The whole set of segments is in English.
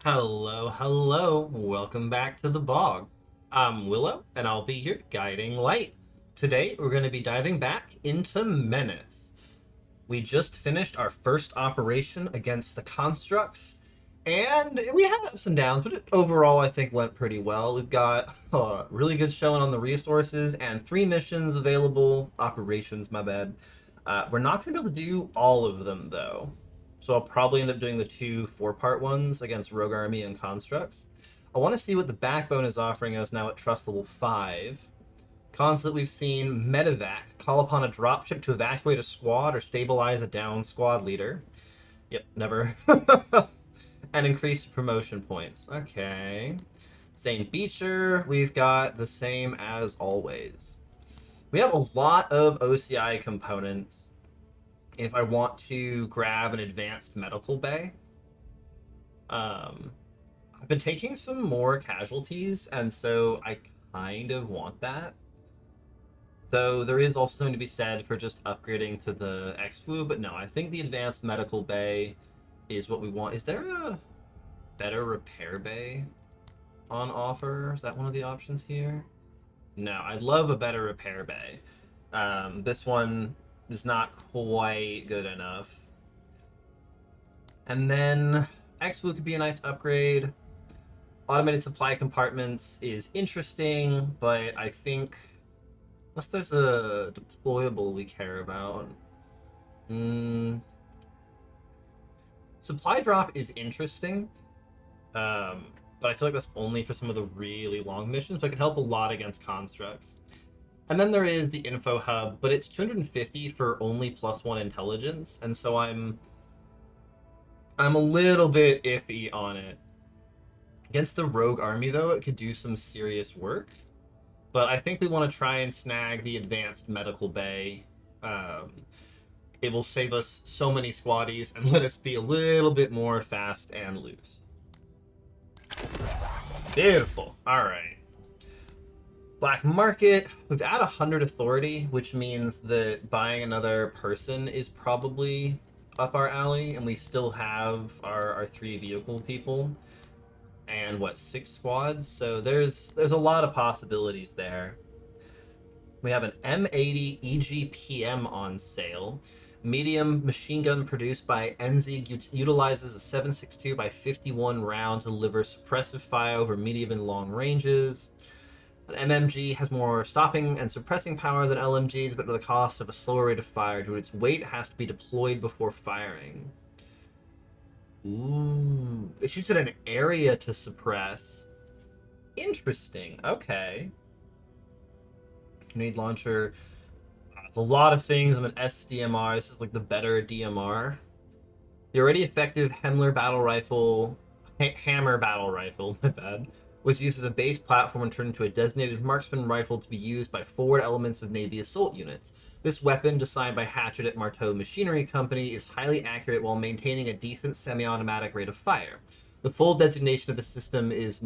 Hello, hello. Welcome back to the bog. I'm Willow, and I'll be your guiding light. Today, we're going to be diving back into Menace. We just finished our first operation against the constructs, and we had ups and downs, but overall, I think went pretty well. We've got a really good showing on the resources and 3 missions available. Operations, my bad. We're not going to be able to do all of them, though. So I'll probably end up doing the 2 4-part ones against Rogue Army and Constructs. I want to see what the Backbone is offering us now at Trust Level 5. Cons that we've seen: Medevac. Call upon a dropship to evacuate a squad or stabilize a down squad leader. Yep, never. And increase promotion points. Okay. St. Beecher, we've got the same as always. We have a lot of OCI components if I want to grab an advanced medical bay. Um, I've been taking some more casualties, and so I kind of want that. Though there is also something to be said for just upgrading to the XFU, but no, I think the advanced medical bay is what we want. Is there a better repair bay on offer? Is that one of the options here? No, I'd love a better repair bay. This one is not quite good enough. And then XFU could be a nice upgrade. Automated supply compartments is interesting, but I think unless there's a deployable we care about. Supply drop is interesting, but I feel like that's only for some of the really long missions, but it could help a lot against constructs. And then there is the info hub, but it's 250 for only +1 intelligence, and so I'm a little bit iffy on it. Against the rogue army, though, it could do some serious work. But I think we want to try and snag the advanced medical bay. It will save us so many squaddies and let us be a little bit more fast and loose. Beautiful. All right. Black market. We've at 100 authority, which means that buying another person is probably up our alley, and we still have our 3 vehicle people and 6 squads, so there's a lot of possibilities there. We have an M80 EGPM on sale. Medium machine gun produced by NZ utilizes a 7.62 by 51 round to deliver suppressive fire over medium and long ranges. An MMG has more stopping and suppressing power than LMGs, but at the cost of a slower rate of fire due to its weight has to be deployed before firing. Ooh, it shoots at an area to suppress. Interesting. Okay. Grenade launcher. It's a lot of things. I'm an SDMR. This is like the better DMR. The already effective Hammer battle rifle, my bad, was used as a base platform and turned into a designated marksman rifle to be used by forward elements of Navy assault units. This weapon, designed by Hatchet at Marteau Machinery Company, is highly accurate while maintaining a decent semi-automatic rate of fire. The full designation of the system is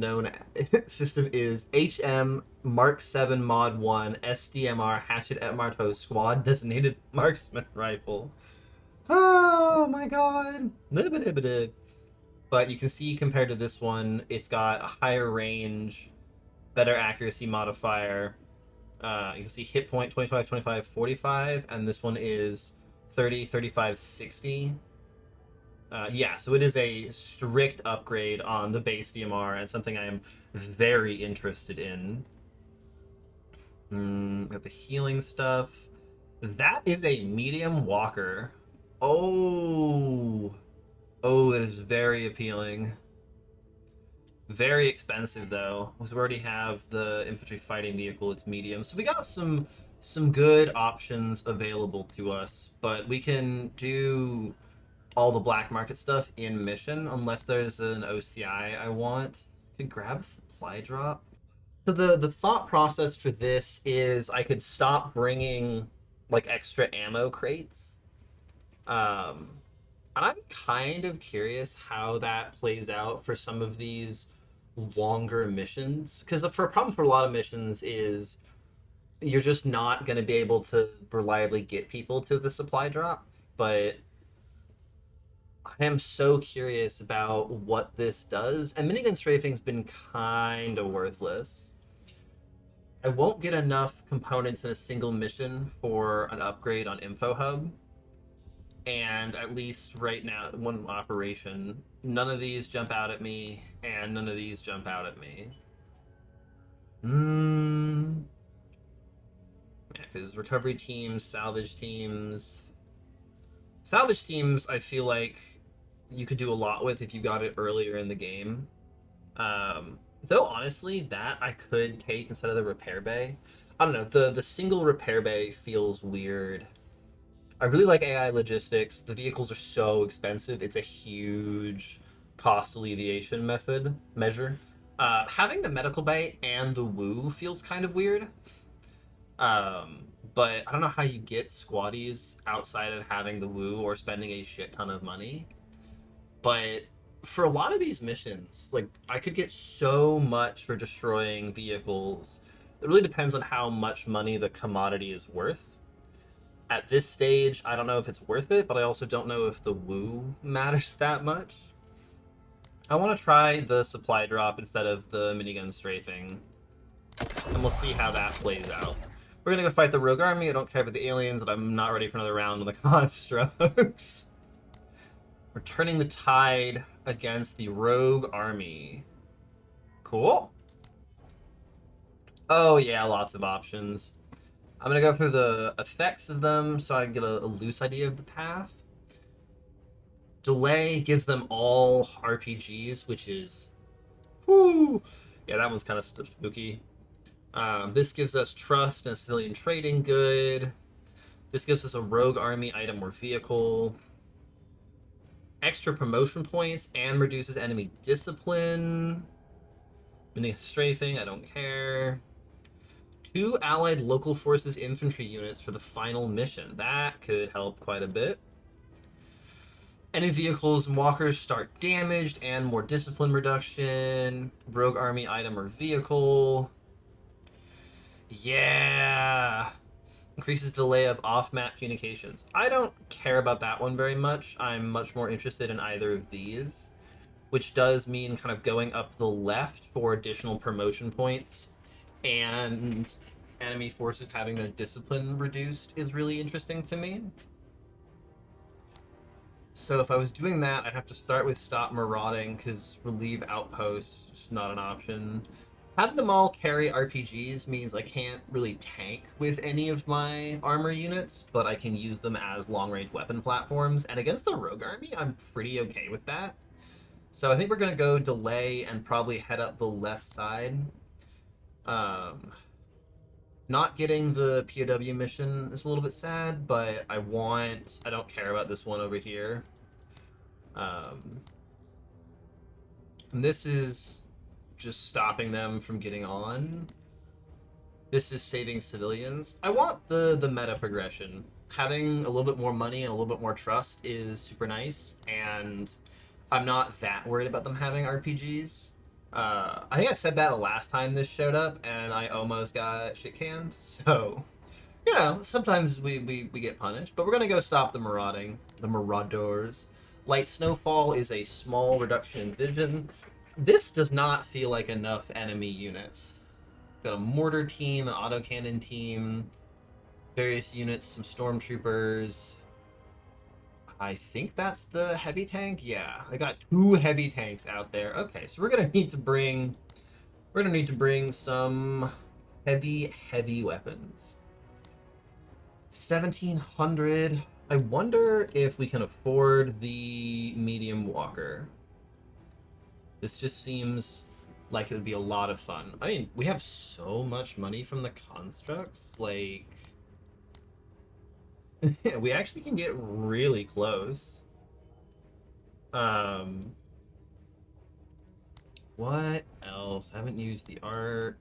HM Mark 7 Mod 1 SDMR Hatchet at Marteau Squad Designated Marksman Rifle. Oh my god. But you can see compared to this one, it's got a higher range, better accuracy modifier. You can see hit point 25, 25, 45, and this one is 30, 35, 60. Yeah, so it is a strict upgrade on the base DMR and something I am very interested in. Got the healing stuff. That is a medium walker. Oh, that is very appealing. Very expensive though, because we already have the infantry fighting vehicle. It's medium, so we got some good options available to us. But we can do all the black market stuff in mission unless there's an OCI I want. Could grab a supply drop. So the thought process for this is I could stop bringing like extra ammo crates. And I'm kind of curious how that plays out for some of these longer missions, because the problem for a lot of missions is you're just not going to be able to reliably get people to the supply drop. But I am so curious about what this does, and minigun strafing's been kind of worthless. I won't get enough components in a single mission for an upgrade on Info Hub, and at least right now, one operation, none of these jump out at me, and none of these jump out at me. Hmm. Yeah, because recovery teams, salvage teams, I feel like you could do a lot with if you got it earlier in the game. Though honestly, that I could take instead of the repair bay. I don't know. The single repair bay feels weird. I really like AI logistics. The vehicles are so expensive. It's a huge cost alleviation measure. Having the medical bay and the woo feels kind of weird. But I don't know how you get squaddies outside of having the woo or spending a shit ton of money. But for a lot of these missions, like I could get so much for destroying vehicles. It really depends on how much money the commodity is worth. At this stage, I don't know if it's worth it, but I also don't know if the woo matters that much. I want to try the supply drop instead of the minigun strafing, and we'll see how that plays out. We're gonna go fight the rogue army. I don't care about the aliens, and I'm not ready for another round of the constructs. We're turning the tide against the rogue army. Cool. Oh yeah, lots of options. I'm gonna go through the effects of them so I can get a loose idea of the path. Delay gives them all RPGs, which is, whoo, yeah, that one's kind of spooky. This gives us trust and civilian trading good. This gives us a rogue army item or vehicle. Extra promotion points and reduces enemy discipline. Mini strafing, I don't care. 2 allied local forces infantry units for the final mission. That could help quite a bit. Any vehicles and walkers start damaged and more discipline reduction. Rogue army item or vehicle. Yeah. Increases delay of off-map communications. I don't care about that one very much. I'm much more interested in either of these, which does mean kind of going up the left for additional promotion points, and enemy forces having their discipline reduced is really interesting to me. So if I was doing that, I'd have to start with stop marauding, because relieve outposts is not an option. Having them all carry RPGs means I can't really tank with any of my armor units, but I can use them as long-range weapon platforms, and against the rogue army, I'm pretty okay with that. So I think we're going to go delay and probably head up the left side. Not getting the POW mission is a little bit sad, but I don't care about this one over here. And this is just stopping them from getting on. This is saving civilians. I want the meta progression. Having a little bit more money and a little bit more trust is super nice, and I'm not that worried about them having RPGs. I think I said that the last time this showed up, and I almost got shit canned. So, you know, sometimes we get punished. But we're gonna go stop the marauders. Light snowfall is a small reduction in vision. This does not feel like enough enemy units. Got a mortar team, an autocannon team, various units, some stormtroopers. I think that's the heavy tank. Yeah, I got 2 heavy tanks out there. Okay, so we're gonna need to bring some heavy weapons. 1700. I wonder if we can afford the medium walker. This just seems like it would be a lot of fun. I mean, we have so much money from the constructs, like we actually can get really close. What else? I haven't used the arc.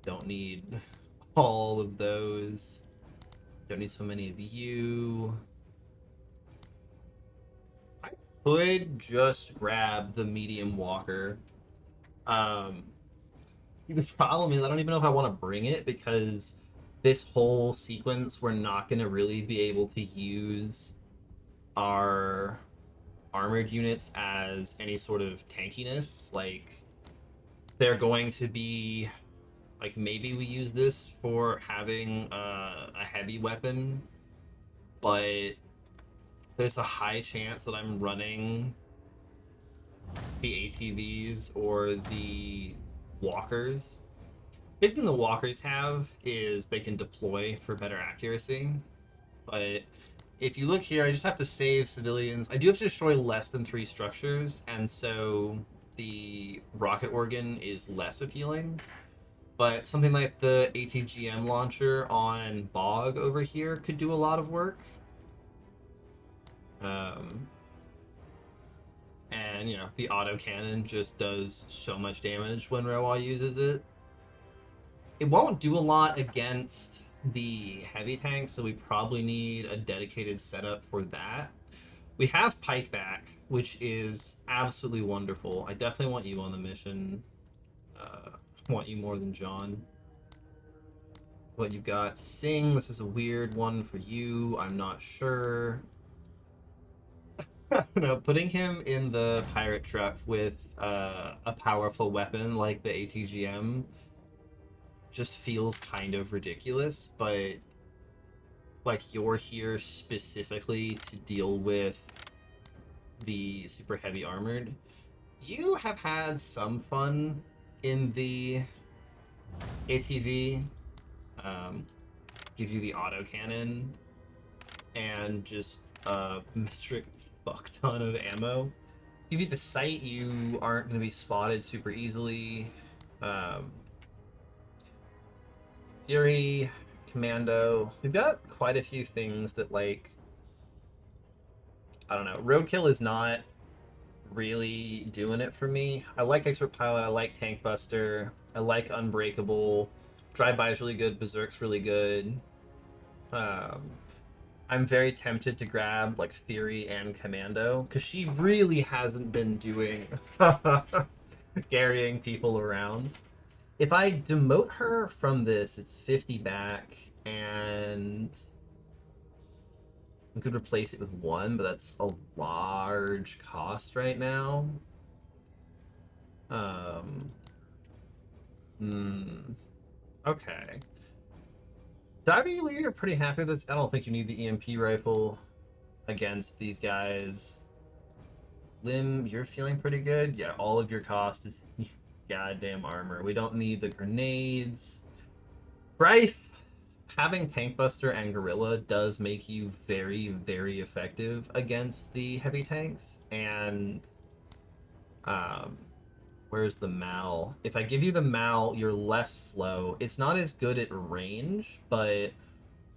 Don't need all of those. Don't need so many of you. I could just grab the medium walker. The problem is I don't even know if I want to bring it, because this whole sequence we're not going to really be able to use our armored units as any sort of tankiness. Like, they're going to be like, maybe we use this for having a heavy weapon, but there's a high chance that I'm running the ATVs or the walkers. Big thing the walkers have is they can deploy for better accuracy, but if you look here, I just have to save civilians. I do have to destroy less than 3 structures, and so the rocket organ is less appealing. But something like the ATGM launcher on Bog over here could do a lot of work. And, you know, the autocannon just does so much damage when Rewal uses it. It won't do a lot against the heavy tanks, so we probably need a dedicated setup for that. We have Pikeback, which is absolutely wonderful. I definitely want you on the mission. I want you more than John. What you've got, Sing. This is a weird one for you. I'm not sure. No, putting him in the pirate truck with a powerful weapon like the ATGM just feels kind of ridiculous, but like, you're here specifically to deal with the super heavy armored. You have had some fun in the ATV. Give you the autocannon and just a metric fuck ton of ammo. Give you the sight, you aren't going to be spotted super easily. Fury, Commando. We've got quite a few things that, like, I don't know. Roadkill is not really doing it for me. I like Expert Pilot, I like Tank Buster, I like Unbreakable. Drive-by is really good, Berserk's really good. I'm very tempted to grab like Fury and Commando because she really hasn't been doing carrying people around. If I demote her from this, it's 50 back, and I could replace it with 1, but that's a large cost right now. Okay. Diving Lead, you're pretty happy with this. I don't think you need the EMP rifle against these guys. Lim, you're feeling pretty good. Yeah, all of your cost is goddamn armor. We don't need the grenades. Rife, having Tank Buster and Gorilla does make you very, very effective against the heavy tanks. And where's the Mal? If I give you the Mal, you're less slow. It's not as good at range, but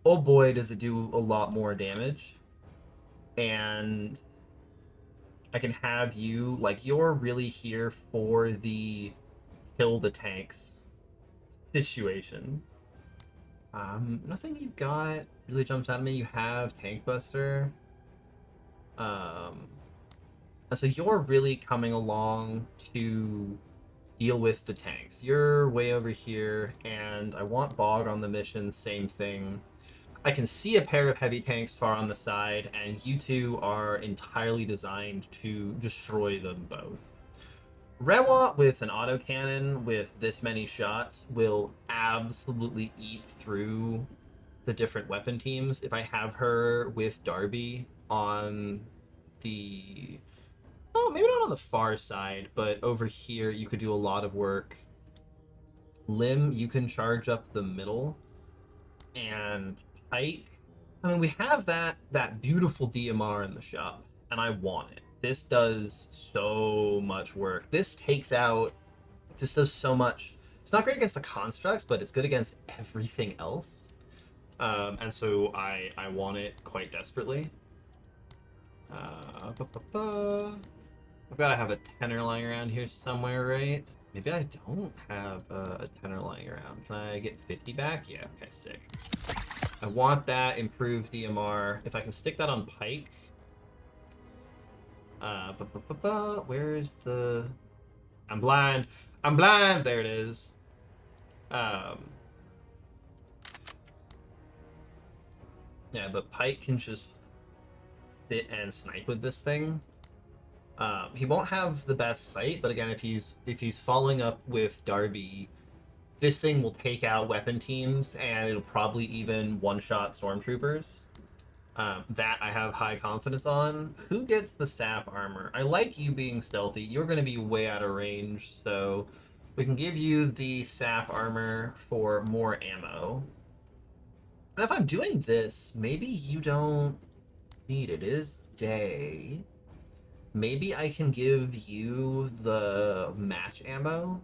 oh boy, does it do a lot more damage. And I can have you, like, you're really here for the kill the tanks situation. Nothing you've got really jumps out at me. You have Tank Buster. So you're really coming along to deal with the tanks. You're way over here, and I want Bog on the mission, same thing. I can see a pair of heavy tanks far on the side, and you two are entirely designed to destroy them both. Rewa with an autocannon with this many shots will absolutely eat through the different weapon teams. If I have her with Darby on the... Oh, maybe not on the far side, but over here you could do a lot of work. Lim, you can charge up the middle. And Pike, I mean, we have that beautiful DMR in the shop, and I want it. This does so much work. This does so much. It's not great against the constructs, but it's good against everything else. And so I want it quite desperately. I've got to have a tenor lying around here somewhere, right? Maybe I don't have a tenor lying around. Can I get 50 back? Yeah, okay, sick. I want that improved DMR. If I can stick that on Pike. Where's the... I'm blind. I'm blind! There it is. Yeah, but Pike can just sit and snipe with this thing. He won't have the best sight, but again, if he's following up with Darby, this thing will take out weapon teams, and it'll probably even one-shot stormtroopers. That I have high confidence on. Who gets the sap armor? I like you being stealthy. You're going to be way out of range, so we can give you the sap armor for more ammo. And if I'm doing this, maybe you don't need it. It is day. Maybe I can give you the match ammo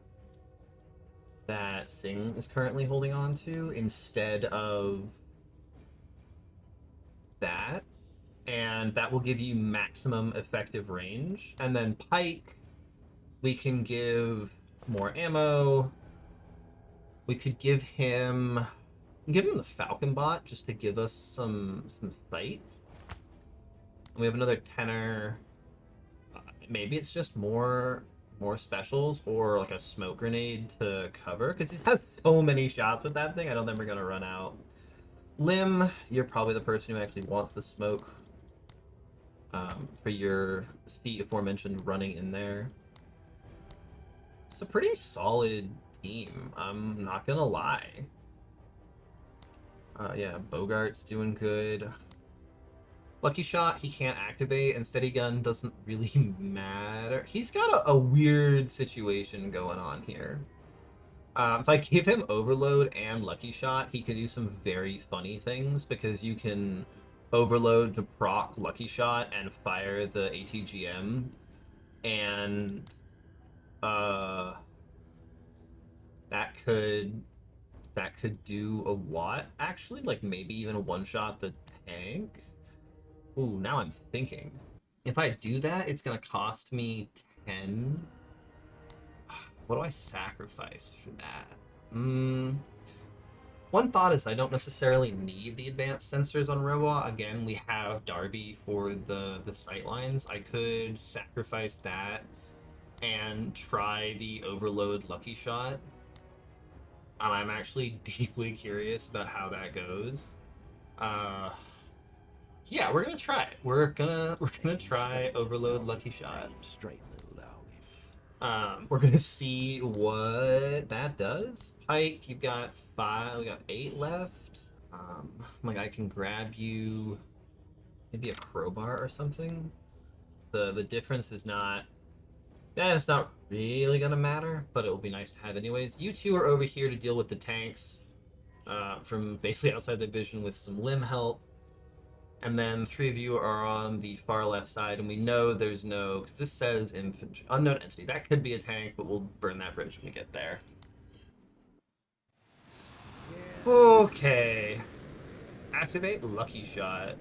that Singh is currently holding on to instead of that. And that will give you maximum effective range. And then Pike, we can give more ammo. We could give him the Falcon Bot just to give us some sight. And we have another tenor. Maybe it's just more specials or like a smoke grenade to cover, because he has so many shots with that thing. I don't think we're gonna run out. Lim, you're probably the person who actually wants the smoke for your aforementioned running in there. It's a pretty solid team, I'm not gonna lie. Yeah, Bogart's doing good. Lucky Shot, he can't activate, and Steady Gun doesn't really matter. He's got a weird situation going on here. If I gave him Overload and Lucky Shot, he could do some very funny things, because you can Overload to proc Lucky Shot and fire the ATGM, and that could do a lot, actually. Like, maybe even a one-shot the tank. Ooh, now I'm thinking. If I do that, it's gonna cost me 10. What do I sacrifice for that? One thought is I don't necessarily need the advanced sensors on Rowa. Again, we have Darby for the sightlines. I could sacrifice that and try the Overload Lucky Shot. And I'm actually deeply curious about how that goes. Yeah, we're gonna try it. We're gonna try Overload Lucky Shot. Straight, little dog. We're gonna see what that does. Pike, you've got 5. We got 8 left. Like, I can grab you maybe a crowbar or something. The difference is not. Yeah, it's not really gonna matter, but it will be nice to have anyways. You two are over here to deal with the tanks from basically outside the vision with some limb help. And then 3 of you are on the far left side, and we know there's no, because this says infantry, unknown entity. That could be a tank, but we'll burn that bridge when we get there. Okay. Activate Lucky Shot.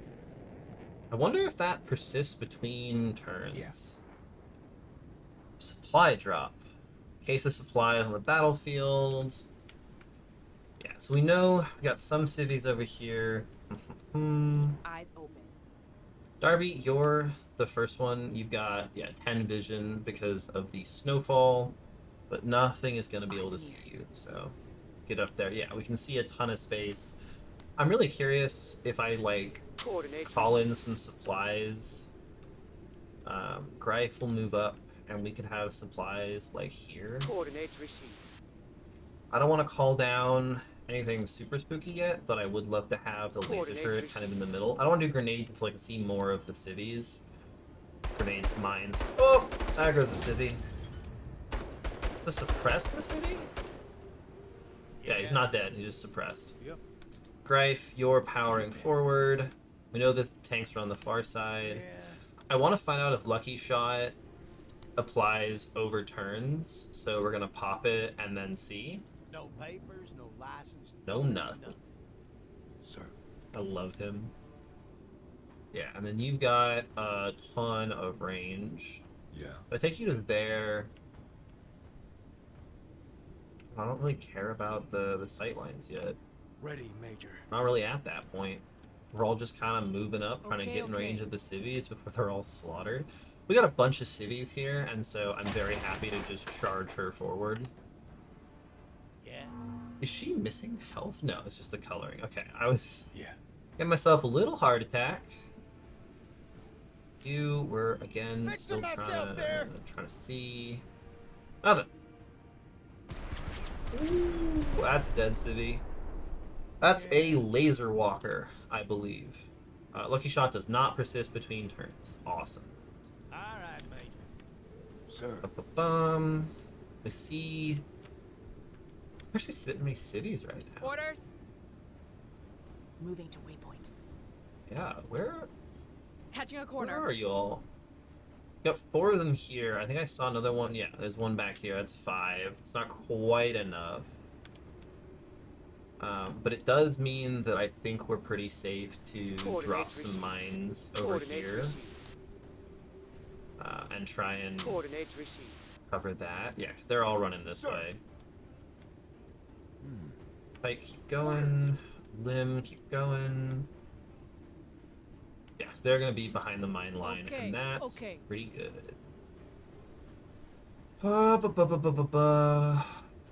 I wonder if that persists between turns. Yeah. Supply drop. Case of supplies on the battlefield. Yeah, so we know we got some civvies over here. Eyes open. Darby, you're the first one. You've got 10 vision because of the snowfall, but nothing is going to be able to see you. So get up there. Yeah, we can see a ton of space. I'm really curious if I like call in some supplies. Greif will move up, and we could have supplies like here. Coordinates received. I don't want to call down anything super spooky yet, but I would love to have the laser turret kind of in the middle. I don't want to do grenade until I can see more of the civvies. Grenades, mines. Oh! There goes the civvy. Is this suppressed the civvy? Yeah, he's not dead. He's just suppressed. Yep. Greif, you're powering forward. We know that the tanks are on the far side. Yeah. I want to find out if Lucky Shot applies over turns, so we're going to pop it and then see. No papers, no license. No nothing. Sir. I love him. Yeah, and then you've got a ton of range. Yeah. If I take you to there, I don't really care about the sightlines yet. Ready, Major. Not really at that point. We're all just kind of moving up, trying to get in range of the civvies before they're all slaughtered. We got a bunch of civvies here, and so I'm very happy to just charge her forward. Yeah. Is she missing health? No, it's just the coloring. Okay, I was Yeah. getting myself a little heart attack. you. We're again Fixing still myself there. trying to see nothing. Ooh, that's a dead civvy. That's a laser walker, I believe. Lucky shot does not persist between turns. Awesome. All right, Major. Sir. Bum. We see. There's actually so many cities right now. Orders. Moving to waypoint. Yeah, where Catching a are corner. you all? Got 4 of them here. I think I saw another one. Yeah, there's one back here. That's 5. It's not quite enough. But it does mean that I think we're pretty safe to drop some mines over here. And try and cover that. Yeah, because they're all running this way. Pike, keep going. Limb, keep going. Yeah, so they're going to be behind the mine line, and that's pretty good.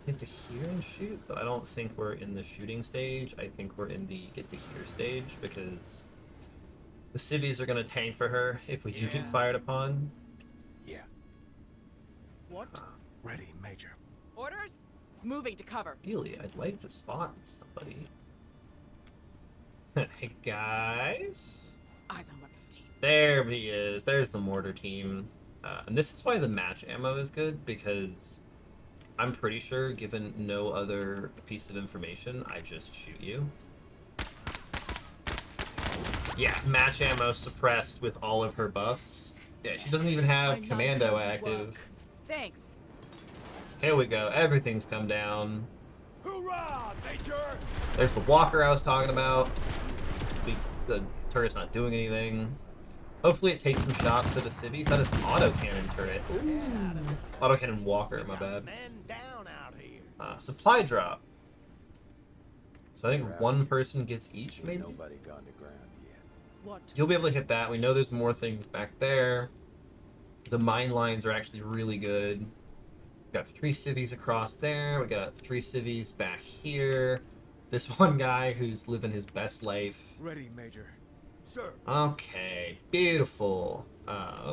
Get to here and shoot, but I don't think we're in the shooting stage. I think we're in the get to here stage, because the civvies are going to tank for her if we do get fired upon. Yeah. What? Ready, Major. Orders. Moving to cover. Really, I'd like to spot somebody. Hey, guys. Eyes on weapons team. There he is. There's the mortar team. And this is why the match ammo is good, because I'm pretty sure, given no other piece of information, I just shoot you. Yeah, match ammo suppressed with all of her buffs. Yeah, she doesn't even have commando active. Thanks. Here we go. Everything's come down. Hoorah, Major! There's the walker I was talking about. The turret's not doing anything. Hopefully it takes some shots for the civvies. That is an autocannon turret. Autocannon walker, my bad. Men down out here. Supply drop. So I think one person gets each, maybe? Nobody gone to ground yet. What? You'll be able to hit that. We know there's more things back there. The mine lines are actually really good. We got 3 civvies across there. We got 3 civvies back here. This one guy who's living his best life. Ready, Major. Sir. Okay, beautiful. I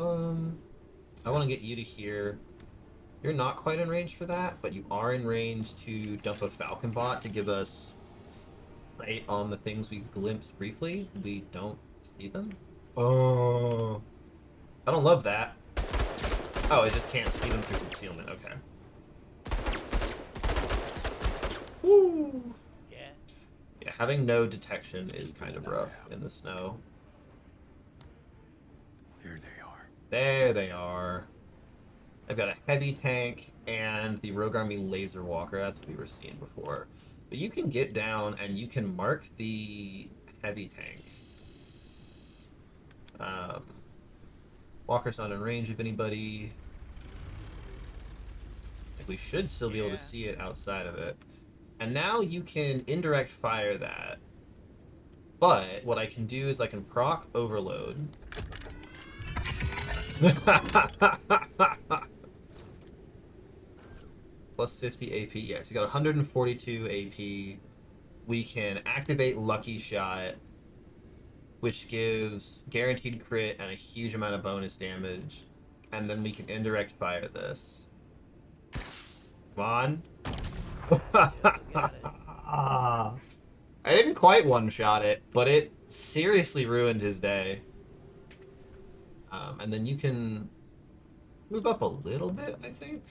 want to get you to here. You're not quite in range for that, but you are in range to dump a Falcon bot to give us sight on the things we glimpsed briefly. We don't see them. Oh, I don't love that. Oh, I just can't see them through concealment. Okay. Woo. Yeah, having no detection is kind of rough in the snow. There they are. There they are. I've got a heavy tank and the Rogue Army laser walker. That's what we were seeing before. But you can get down and you can mark the heavy tank. Walker's not in range of anybody. We should still be able to see it outside of it. And now you can indirect fire that. But what I can do is I can proc overload. Plus 50 AP. Yes, you got 142 AP. We can activate Lucky Shot, which gives guaranteed crit and a huge amount of bonus damage. And then we can indirect fire this. Come on. I didn't quite one-shot it, but it seriously ruined his day. And then you can move up a little bit, I think.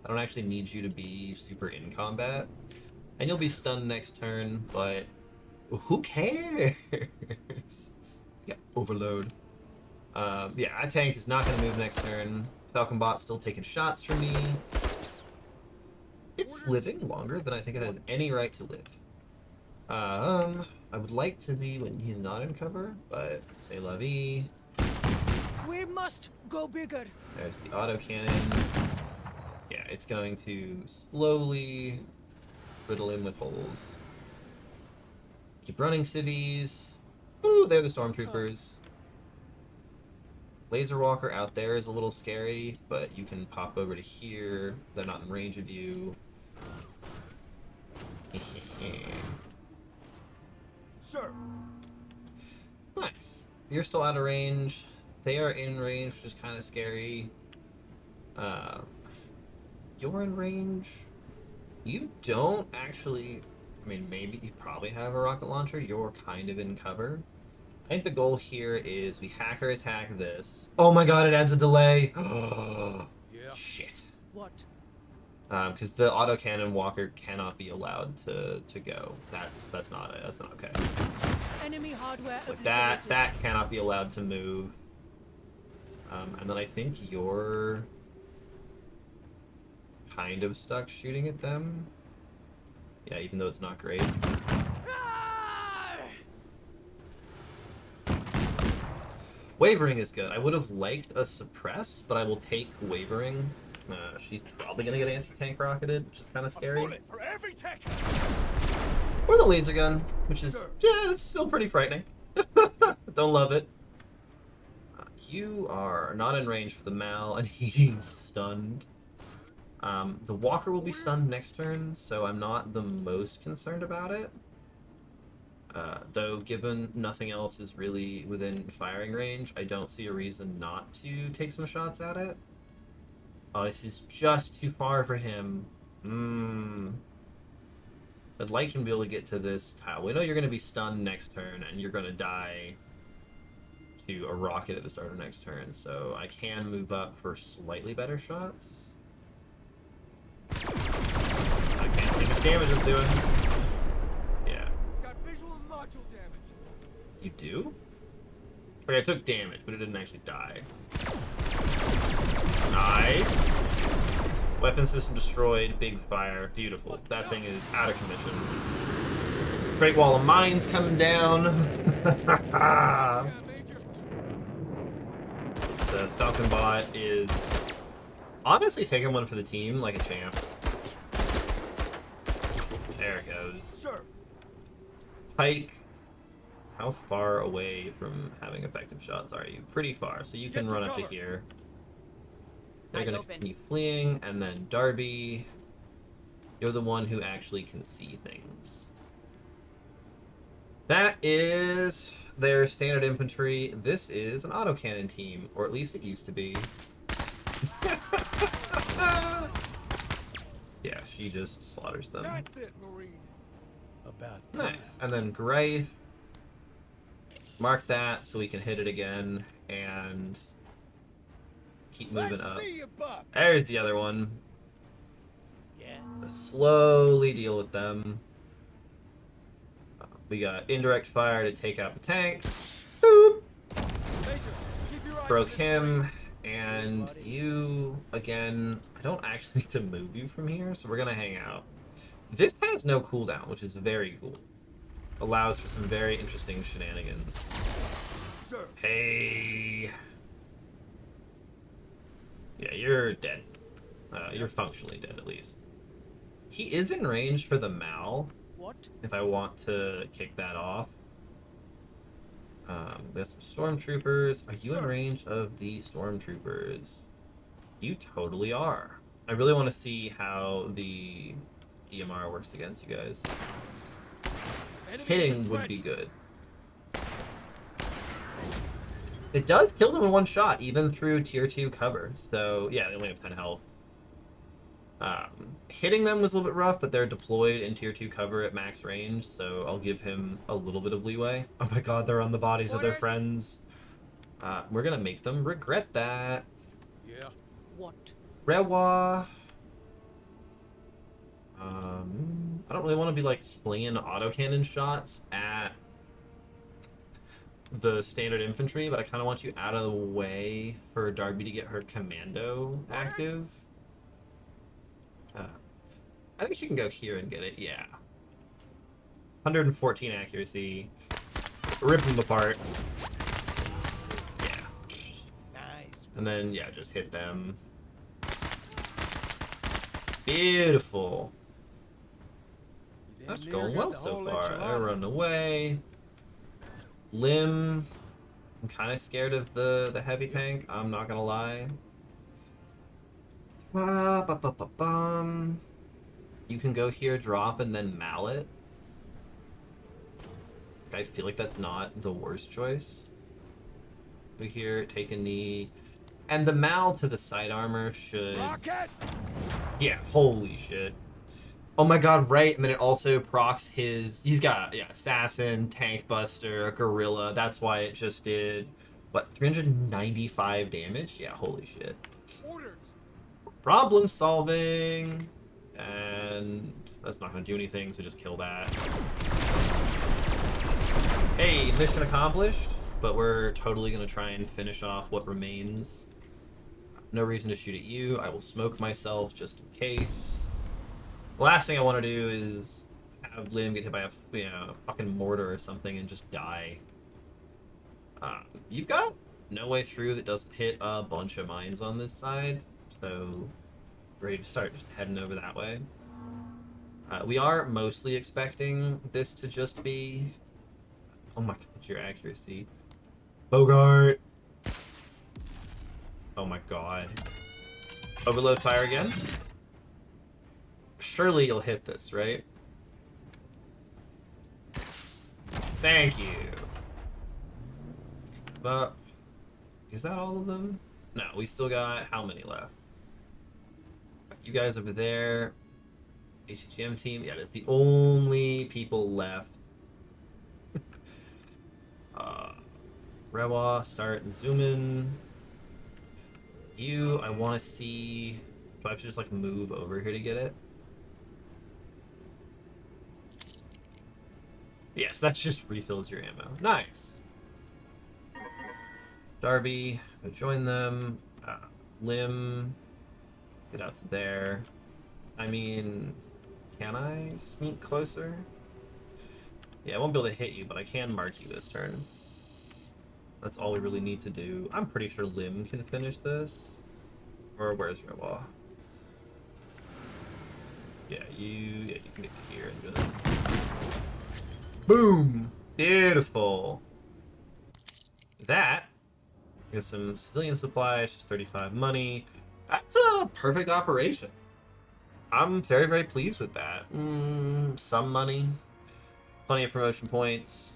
I don't actually need you to be super in combat. And you'll be stunned next turn, but who cares? It's got overload. Yeah, that tank is not going to move next turn. Falcon bot's still taking shots from me. It's living longer than I think it has any right to live. I would like to be when he's not in cover, but c'est la vie. We must go bigger. There's the autocannon. Yeah, it's going to slowly riddle in with holes. Keep running civvies. Ooh, they're the stormtroopers. Laser walker out there is a little scary, but you can pop over to here. They're not in range of you. Sir. Nice. You're still out of range. they are in range, which is kind of scary. You're in range. You don't actually. I mean, maybe you probably have a rocket launcher. You're kind of in cover. I think the goal here is we hacker attack this. Oh my god, it adds a delay. Yeah. Shit. What? Because the autocannon walker cannot be allowed to go. That's not okay. Enemy hardware It's like obliterated. that cannot be allowed to move. And then I think you're kind of stuck shooting at them. Yeah, even though it's not great. Ah! Wavering is good. I would have liked a suppress, but I will take wavering. She's probably gonna get anti-tank rocketed, which is kind of A scary. bullet for every tech. Or the laser gun, which is Sir. yeah, it's still pretty frightening. Don't love it. You are not in range for the Mal, and he's stunned. The Walker will be stunned next turn, so I'm not the most concerned about it. Though, given nothing else is really within firing range, I don't see a reason not to take some shots at it. Oh, this is just too far for him. I'd like him to be able to get to this tile. We know you're going to be stunned next turn, and you're going to die to a rocket at the start of next turn, so I can move up for slightly better shots. I can't see what damage it's doing. Yeah. Got visual and module damage. You do? Okay, I took damage, but it didn't actually die. Nice. Weapon system destroyed, big fire, beautiful. That thing is out of commission. Great wall of mines coming down. Yeah, Major. The Falcon bot is honestly taking one for the team like a champ. There it goes. Sir. Pike, how far away from having effective shots are you? Pretty far, so you can Get to run up to cover. here. They're Eyes gonna open. continue fleeing, and then Darby, you're the one who actually can see things. That is their standard infantry. This is an autocannon team, or at least it used to be. Yeah, she just slaughters them. That's it, Marine. About Nice. And then Greif. Mark that so we can hit it again and keep moving Let's up. see you, Buck. There's the other one. Yeah. Slowly deal with them. We got indirect fire to take out the tank. Boop. Major, keep your eyes Broke on this him. Marine. And you, again, I don't actually need to move you from here, so we're going to hang out. This has no cooldown, which is very cool. Allows for some very interesting shenanigans. Sir. Hey. Yeah, you're dead. You're functionally dead, at least. He is in range for the Mal, What? if I want to kick that off. There's some stormtroopers. Are you in Sir. range of the stormtroopers? You totally are. I really want to see how the DMR works against you guys. Enemies Hitting would be entrenched. good. It does kill them in one shot, even through tier 2 cover. So, yeah, they only have 10 health. Hitting them was a little bit rough, but they're deployed in tier 2 cover at max range, so I'll give him a little bit of leeway. Oh my god, they're on the bodies of their Orders. friends. We're gonna make them regret that. Yeah. What? Rewa. I don't really want to be like slinging autocannon shots at the standard infantry, but I kind of want you out of the way for Darby to get her commando active. I think she can go here and get it, yeah. 114 accuracy. Rip them apart. Yeah. Nice. And then, yeah, just hit them. Beautiful. You damn That's near going got well the so whole far. They're enchilada. running away. Lim. I'm kind of scared of the heavy tank. I'm not gonna lie. Ba-ba-ba-ba-bum. You can go here, drop, and then mallet. I feel like that's not the worst choice. We hear take a knee. And the mal to the side armor should... Rocket! Yeah, holy shit. Oh my god, right, and then it also procs his... He's got, yeah, Assassin, Tank Buster, Gorilla. That's why it just did, what, 395 damage? Yeah, holy shit. Orders! Problem solving! And that's not going to do anything, so just kill that. Hey, mission accomplished, but we're totally going to try and finish off what remains. No reason to shoot at you. I will smoke myself just in case. The last thing I want to do is have Liam get hit by a fucking mortar or something and just die. You've got no way through that doesn't hit a bunch of mines on this side, so ready to start just heading over that way. We are mostly expecting this to just be... Oh my god, your accuracy. Bogart! Oh my god. Overload fire again? Surely you'll hit this, right? Thank you. But is that all of them? No, we still got how many left? You guys over there. HGM team. Yeah, that's the only people left. Rewa, start zooming. You, I want to see... Do I have to just, like, move over here to get it? Yes, that just refills your ammo. Nice. Darby, go join them. Lim, get out to there. I mean, can I sneak closer? Yeah, I won't be able to hit you, but I can mark you this turn. That's all we really need to do. I'm pretty sure Lim can finish this. Or where's Rewa? Yeah, you can get to here and just... Boom! Beautiful! That is some civilian supplies, just 35 money. That's a perfect operation. I'm very, very pleased with that. Some money, plenty of promotion points.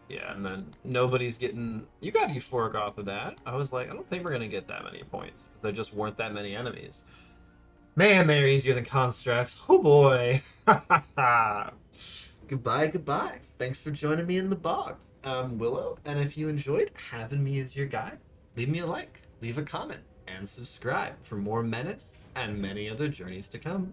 Yeah, and then nobody's getting... You got euphoric off of that. I was like, I don't think we're going to get that many points, because there just weren't that many enemies. Man, they're easier than constructs. Oh boy. Goodbye, goodbye. Thanks for joining me in the bog. I'm Willow, and if you enjoyed having me as your guide, leave me a like, leave a comment, and subscribe for more Menace and many other journeys to come.